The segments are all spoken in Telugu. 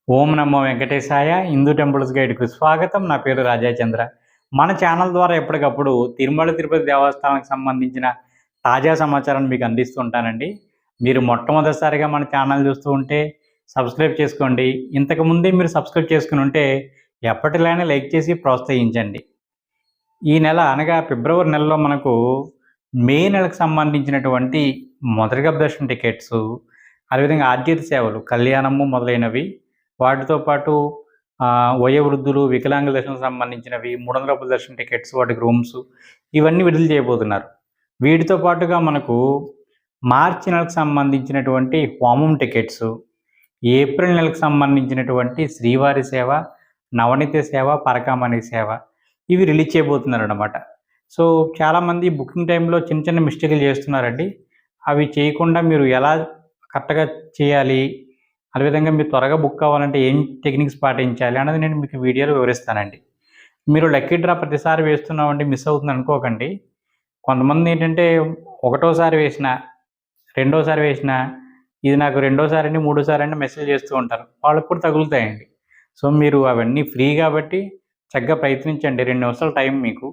ఓం నమో వెంకటేశాయ. హిందూ టెంపుల్స్ గైడ్‌కు స్వాగతం. నా పేరు రాజాచంద్ర. మన ఛానల్ ద్వారా ఎప్పటికప్పుడు తిరుమల తిరుపతి దేవస్థానానికి సంబంధించిన తాజా సమాచారాన్ని మీకు అందిస్తూ ఉంటానండి. మీరు మొట్టమొదటిసారిగా మన ఛానల్ చూస్తూ ఉంటే సబ్స్క్రైబ్ చేసుకోండి. ఇంతకు ముందే మీరు సబ్స్క్రైబ్ చేసుకుని ఉంటే ఎప్పటిలానే లైక్ చేసి ప్రోత్సహించండి. ఈ నెల అనగా ఫిబ్రవరి నెలలో మనకు మే నెలకు సంబంధించినటువంటి మొదటి దర్శనం టికెట్స్, అదేవిధంగా ఆర్జిత సేవలు, కళ్యాణము మొదలైనవి, వాటితో పాటు వయోవృద్ధులు, వికలాంగుల దర్శనం సంబంధించినవి, 300 రూపాయల దర్శనం టికెట్స్, వాటికి రూమ్స్ ఇవన్నీ విడుదల చేయబోతున్నారు. వీటితో పాటుగా మనకు మార్చి నెలకు సంబంధించినటువంటి హోమం టికెట్స్, ఏప్రిల్ నెలకు సంబంధించినటువంటి శ్రీవారి సేవ, నవనీత సేవ, పరకామణి సేవ ఇవి రిలీజ్ చేయబోతున్నారన్నమాట. సో చాలామంది బుకింగ్ టైంలో చిన్న చిన్న మిస్టేక్లు చేస్తున్నారండి. అవి చేయకుండా మీరు ఎలా కరెక్ట్గా చేయాలి, అదేవిధంగా మీరు త్వరగా బుక్ కావాలంటే ఏం టెక్నిక్స్ పాటించాలి అన్నది నేను మీకు వీడియోలో వివరిస్తానండి. మీరు లక్కీ డ్రా ప్రతిసారి వేస్తున్నామండి మిస్ అవుతుంది అనుకోకండి. కొంతమంది ఏంటంటే ఒకటోసారి వేసినా, రెండోసారి వేసినా, ఇది నాకు రెండోసారి అండి, మూడోసారి అండి మెసేజ్ చేస్తూ ఉంటారు. వాళ్ళకి కూడా తగులుతాయండి. సో మీరు అవన్నీ ఫ్రీ కాబట్టి చక్కగా ప్రయత్నించండి. 2 నిమిషాలు టైం మీకు.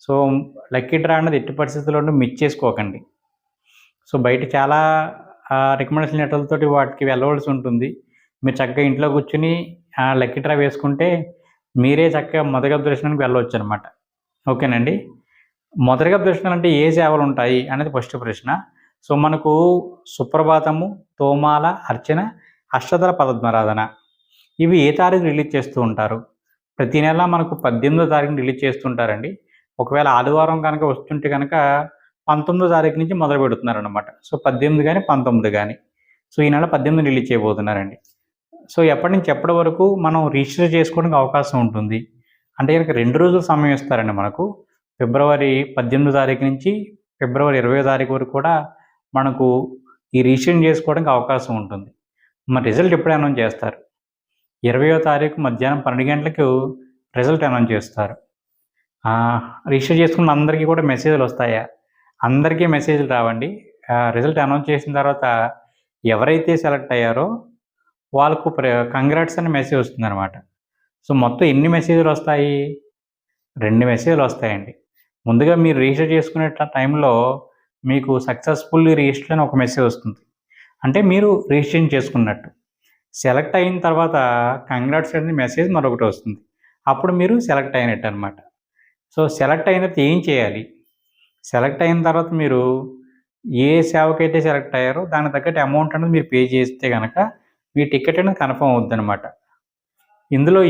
సో లక్కీ డ్రా అన్నది ఎట్టి పరిస్థితుల్లోనూ మిస్ చేసుకోకండి. సో బయట చాలా రికమెండేషన్ లెటర్లతోటి వాటికి వెళ్ళవలసి ఉంటుంది. మీరు చక్కగా ఇంట్లో కూర్చొని లక్కీ డ్రా వేసుకుంటే మీరే చక్కగా మొదటి దర్శనానికి వెళ్ళవచ్చనమాట. ఓకేనండి. మొదటి దర్శనాలు అంటే ఏ సేవలు ఉంటాయి అనేది ఫస్ట్ ప్రశ్న. సో మనకు సుప్రభాతము, తోమాల, అర్చన, అష్టదళ పద్మారాధన ఇవి ఏ తారీఖు రిలీజ్ చేస్తూ ఉంటారు? ప్రతి నెల మనకు 18వ తారీఖున రిలీజ్ చేస్తుంటారండి. ఒకవేళ ఆదివారం కనుక వస్తుంటే కనుక 19వ తారీఖు నుంచి మొదలు పెడుతున్నారనమాట. సో 18 కానీ 19 కానీ. సో ఈ నెల 18 రిలీజ్ చేయబోతున్నారండి. సో ఎప్పటి నుంచి ఎప్పటి వరకు మనం రిజిస్టర్ చేసుకోవడానికి అవకాశం ఉంటుంది అంటే కనుక 2 రోజులు సమయం ఇస్తారండి మనకు. ఫిబ్రవరి 18వ తారీఖు నుంచి ఫిబ్రవరి 20వ తారీఖు వరకు కూడా మనకు ఈ రిజిస్ట్రేషన్ చేసుకోవడానికి అవకాశం ఉంటుంది. మరి రిజల్ట్ ఎప్పుడు అనౌన్స్ చేస్తారు? 20వ తారీఖు మధ్యాహ్నం 12 గంటలకు రిజల్ట్ అనౌన్స్ చేస్తారు. రిజిస్టర్ చేసుకున్న అందరికీ కూడా మెసేజ్లు వస్తాయా? అందరికీ మెసేజ్లు రావండి. రిజల్ట్ అనౌన్స్ చేసిన తర్వాత ఎవరైతే సెలెక్ట్ అయ్యారో వాళ్ళకు కంగ్రాట్స్ అని మెసేజ్ వస్తుందన్నమాట. సో మొత్తం ఎన్ని మెసేజ్లు వస్తాయి? 2 మెసేజ్లు వస్తాయండి. ముందుగా మీరు రిజిస్టర్ చేసుకునే టైంలో మీకు సక్సెస్ఫుల్లీ రిజిస్టర్ అని ఒక మెసేజ్ వస్తుంది. అంటే మీరు రిజిస్ట్రేషన్ చేసుకున్నట్టు. సెలెక్ట్ అయిన తర్వాత కంగ్రాట్స్ అనే మెసేజ్ మరొకటి వస్తుంది. అప్పుడు మీరు సెలెక్ట్ అయినట్టు అనమాట. సో సెలెక్ట్ అయిన తర్వాత ఏం చేయాలి? సెలెక్ట్ అయిన తర్వాత మీరు ఏ సేవకైతే సెలెక్ట్ అయ్యారో దానికి తగ్గట్టు అమౌంట్ అనేది మీరు పే చేస్తే కనుక మీ టికెట్ అనేది కన్ఫర్మ్ అవుద్దనమాట. ఇందులో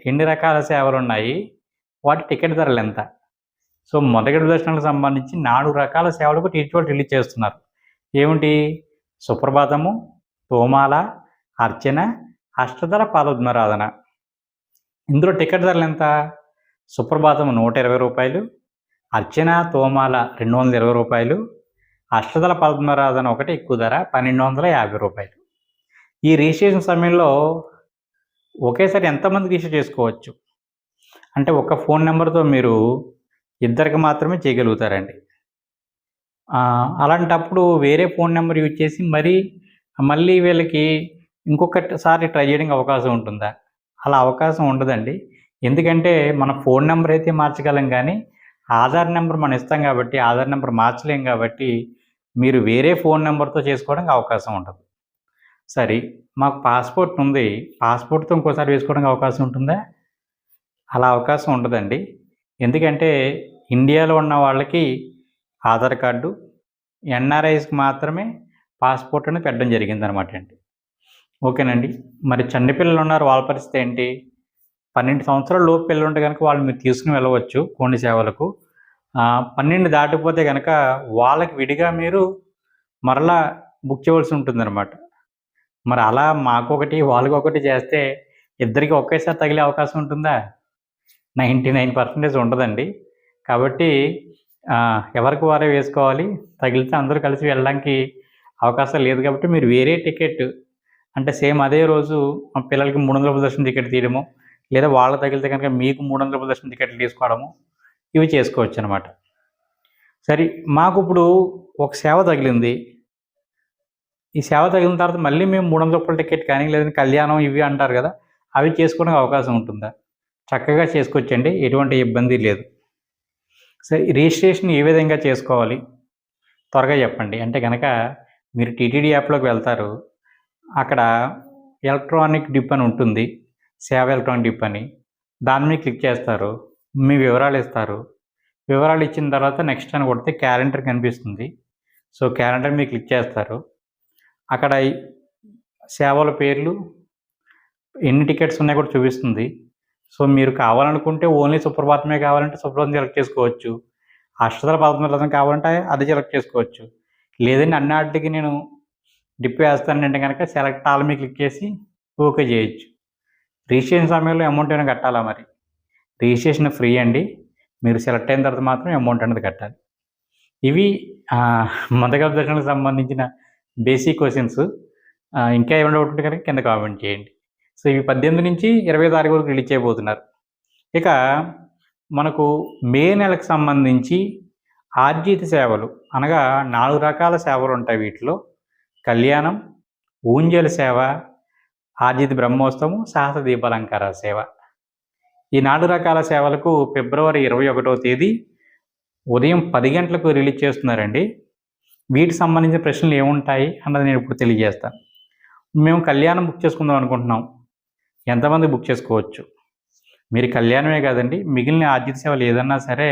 ఎన్ని రకాల సేవలు ఉన్నాయి, వాటి టికెట్ ధరలు ఎంత? సో మొదటి దర్శనాలకు సంబంధించి 4 రకాల సేవలకు టికెట్ రిలీజ్ చేస్తున్నారు. ఏమిటి? సుప్రభాతము, తోమాల, అర్చన, అష్టదళ పద్మారాధన. ఇందులో టికెట్ ధరలు ఎంత? సుప్రభాతం 120 రూపాయలు, అర్చన, తోమాల 220 రూపాయలు, అష్టదళ పద్మారాధన ఒకటి ఎక్కువ ధర 1250 రూపాయలు. ఈ రిజిస్ట్రేషన్ సమయంలో ఒకేసారి ఎంతమంది రిజిస్టర్ చేసుకోవచ్చు అంటే ఒక ఫోన్ నెంబర్తో మీరు ఇద్దరికి మాత్రమే చేయగలుగుతారండి. అలాంటప్పుడు వేరే ఫోన్ నెంబర్ యూజ్ చేసి మళ్ళీ వీళ్ళకి ఇంకొకసారి ట్రై చేయడానికి అవకాశం ఉంటుందా? అలా అవకాశం ఉండదండి. ఎందుకంటే మన ఫోన్ నెంబర్ అయితే మార్చగలం కానీ ఆధార్ నెంబర్ మనం ఇస్తాం కాబట్టి ఆధార్ నెంబర్ మార్చలేం కాబట్టి మీరు వేరే ఫోన్ నెంబర్తో చేసుకోవడానికి అవకాశం ఉండదు. సరే, మాకు పాస్పోర్ట్ ఉంది, పాస్పోర్ట్తో ఇంకోసారి వేసుకోవడానికి అవకాశం ఉంటుందా? అలా అవకాశం ఉండదండి. ఎందుకంటే ఇండియాలో ఉన్న వాళ్ళకి ఆధార్ కార్డు, ఎన్ఆర్ఐస్కి మాత్రమే పాస్పోర్ట్ అనేది పెట్టడం జరిగిందనమాట అండి. ఓకేనండి. మరి చిన్నపిల్లలు ఉన్నారు, వాళ్ళ పరిస్థితి ఏంటి? 12 సంవత్సరాల లోపు పిల్లలు ఉంటే కనుక వాళ్ళు మీరు తీసుకుని వెళ్ళవచ్చు కొన్ని సేవలకు. 12 దాటిపోతే కనుక వాళ్ళకి విడిగా మీరు మరలా బుక్ చేయవలసి ఉంటుందన్నమాట. మరి అలా మాకొకటి వాళ్ళకొకటి చేస్తే ఇద్దరికి ఒకేసారి తగిలే అవకాశం ఉంటుందా? 99% ఉండదండి. కాబట్టి ఎవరికి వారే వేసుకోవాలి. తగిలితే అందరూ కలిసి వెళ్ళడానికి అవకాశం లేదు కాబట్టి మీరు వేరే టికెట్ అంటే సేమ్ అదే రోజు పిల్లలకి 300 రూపాయల దర్శనం టికెట్ తీయడము, లేదా వాళ్ళకి తగిలితే కనుక మీకు 300 రూపాయల దర్శనం టికెట్లు తీసుకోవడము ఇవి చేసుకోవచ్చు అనమాట. సరే, మాకు ఇప్పుడు ఒక సేవ తగిలింది. ఈ సేవ తగిలిన తర్వాత మళ్ళీ మేము 300 రూపాయల టికెట్ కానీ లేదంటే కళ్యాణం ఇవి అంటారు కదా, అవి చేసుకోవడానికి అవకాశం ఉంటుందా? చక్కగా చేసుకోవచ్చండి, ఎటువంటి ఇబ్బంది లేదు. సరే, రిజిస్ట్రేషన్ ఏ విధంగా చేసుకోవాలి త్వరగా చెప్పండి. అంటే కనుక మీరు టీటీడీ యాప్లోకి వెళ్తారు, అక్కడ ఎలక్ట్రానిక్ డిప్ అని ఉంటుంది, సేవ ఎలక్ట్రానిక్ డిప్ అని. దాని మీద క్లిక్ చేస్తారు, మీ వివరాలు ఇస్తారు. వివరాలు ఇచ్చిన తర్వాత నెక్స్ట్ అని కొడితే క్యాలెండర్ కనిపిస్తుంది. సో క్యాలెండర్ మీద క్లిక్ చేస్తారు. అక్కడ సేవల పేర్లు, ఎన్ని టికెట్స్ ఉన్నాయో కూడా చూపిస్తుంది. సో మీరు కావాలనుకుంటే ఓన్లీ సుప్రభాతమే కావాలంటే సుప్రభాతం సెలెక్ట్ చేసుకోవచ్చు. అష్టదళ పద్మరథం కావాలంటే అది సెలెక్ట్ చేసుకోవచ్చు. లేదంటే అన్నిటికి నేను డిప్ వేస్తానంటే కనుక సెలెక్ట్ ఆల్ మీద క్లిక్ చేసి ఓకే చేయొచ్చు. రిజిస్ట్రేషన్ సమయంలో అమౌంట్ ఏమైనా కట్టాలా? మరి రిజిస్ట్రేషన్ ఫ్రీ అండి, మీరు సెలెక్ట్ అయిన తర్వాత మాత్రం అమౌంట్ అనేది కట్టాలి. ఇవి మొదటి దర్శనానికి సంబంధించిన బేసిక్ క్వశ్చన్స్. ఇంకా ఏమైనా డౌట్ ఉంటే కనుక కింద కామెంట్ చేయండి. సో ఇవి 18 నుంచి 20 తారీఖు వరకు రిలీజ్ చేయబోతున్నారు. ఇక మనకు మే నెలకు సంబంధించి ఆర్జిత సేవలు అనగా 4 రకాల సేవలు ఉంటాయి. వీటిలో కళ్యాణం, ఊంజల్ సేవ, ఆర్జిత బ్రహ్మోత్సవం, సహస్ర దీపాలంకార సేవ. ఈ 4 రకాల సేవలకు ఫిబ్రవరి 21వ తేదీ ఉదయం 10 గంటలకు రిలీజ్ చేస్తున్నారండి. వీటికి సంబంధించిన ప్రశ్నలు ఏముంటాయి అన్నది నేను ఇప్పుడు తెలియజేస్తాను. మేము కళ్యాణం బుక్ చేసుకుందాం అనుకుంటున్నాం, ఎంతమంది బుక్ చేసుకోవచ్చు? మీరు కళ్యాణమే కాదండి, మిగిలిన ఆర్జిత సేవలు ఏదన్నా సరే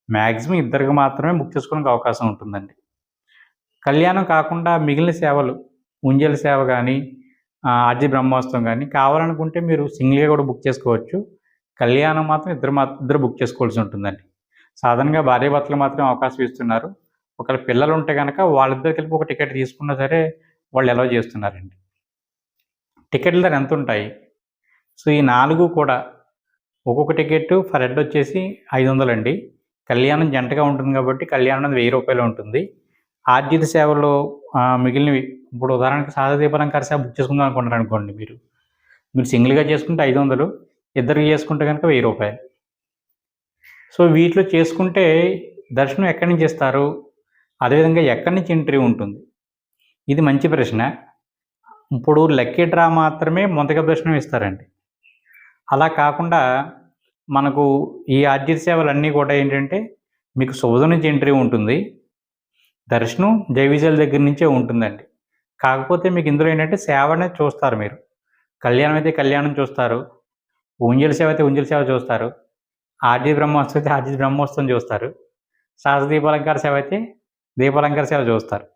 మ్యాక్సిమం 2కి మాత్రమే బుక్ చేసుకోవడానికి అవకాశం ఉంటుందండి. కళ్యాణం కాకుండా మిగిలిన సేవలు, ఉంజల్ సేవ కానీ ఆర్జిత బ్రహ్మోత్సవం కానీ కావాలనుకుంటే మీరు సింగిల్గా కూడా బుక్ చేసుకోవచ్చు. కళ్యాణం మాత్రం ఇద్దరు బుక్ చేసుకోవాల్సి ఉంటుందండి. సాధారణంగా భార్యాభర్తలు మాత్రం అవకాశం ఇస్తున్నారు. ఒకవేళ పిల్లలు ఉంటే కనుక వాళ్ళిద్దరు కలిపి ఒక టికెట్ తీసుకున్నా సరే వాళ్ళు అలౌ చేస్తున్నారండి. టికెట్ల ధర ఎంత ఉంటాయి? సో ఈ 4 కూడా ఒక్కొక్క టికెట్ ఫర్ హెడ్ వచ్చేసి 500 అండి. కళ్యాణం జంటగా ఉంటుంది కాబట్టి కళ్యాణం అనేది 1000 రూపాయలు ఉంటుంది. ఆర్జిత సేవలో మిగిలినవి, ఇప్పుడు ఉదాహరణకి సహస్ర దీపాలంకార సేవ బుక్ చేసుకుందాం అనుకుంటారు అనుకోండి, మీరు సింగిల్గా చేసుకుంటే 500, ఇద్దరికి చేసుకుంటే కనుక 1000 రూపాయలు. సో వీటిలో చేసుకుంటే దర్శనం ఎక్కడి నుంచి ఇస్తారు, అదేవిధంగా ఎక్కడి నుంచి ఎంట్రీ ఉంటుంది? ఇది మంచి ప్రశ్న. ఇప్పుడు లక్కీ డ్రా మాత్రమే మొదటి దర్శనం ఇస్తారండి. అలా కాకుండా మనకు ఈ ఆర్జిత సేవలన్నీ కూడా ఏంటంటే మీకు శుభోదయం నుంచి ఎంట్రీ ఉంటుంది, దర్శనం జైవిజయాల దగ్గర నుంచే ఉంటుందండి. కాకపోతే మీకు ఇందులో ఏంటంటే సేవ అనేది చూస్తారు. మీరు కళ్యాణం అయితే కళ్యాణం చూస్తారు, ఊంజల్ సేవ అయితే ఊంజల్ సేవ చూస్తారు, ఆర్జిత బ్రహ్మోత్సవం అయితే ఆర్జిత బ్రహ్మోత్సవం చూస్తారు, సహస్ర దీపాలంకార సేవ అయితే దీపాలంకార సేవ చూస్తారు.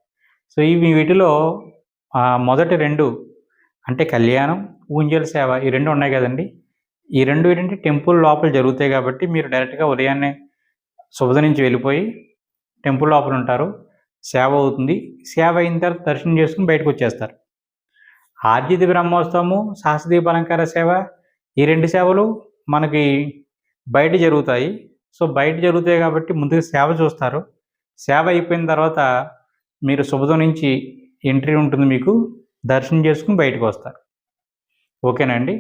సో వీటిలో మొదటి 2 అంటే కళ్యాణం, ఊంజల్ సేవ, ఈ 2 ఉన్నాయి కదండి. ఈ 2 ఏంటంటే టెంపుల్ లోపల జరుగుతాయి కాబట్టి మీరు డైరెక్ట్గా ఉదయాన్నే శుభోదయం నుంచి వెళ్ళిపోయి టెంపుల్ లోపల ఉంటారు, సేవ అవుతుంది. సేవ అయిన తర్వాత దర్శనం చేసుకుని బయటకు వచ్చేస్తారు. ఆర్జిత బ్రహ్మోత్సవము, సహస్ర దీపాలంకార సేవ, ఈ 2 సేవలు మనకి బయట జరుగుతాయి. సో బయట జరుగుతాయి కాబట్టి ముందుగా సేవ చూస్తారు. సేవ అయిపోయిన తర్వాత మీరు శుభోదయం నుంచి ఎంట్రీ ఉంటుంది, మీకు దర్శనం చేసుకుని బయటకు వస్తారు. ఓకేనా అండి?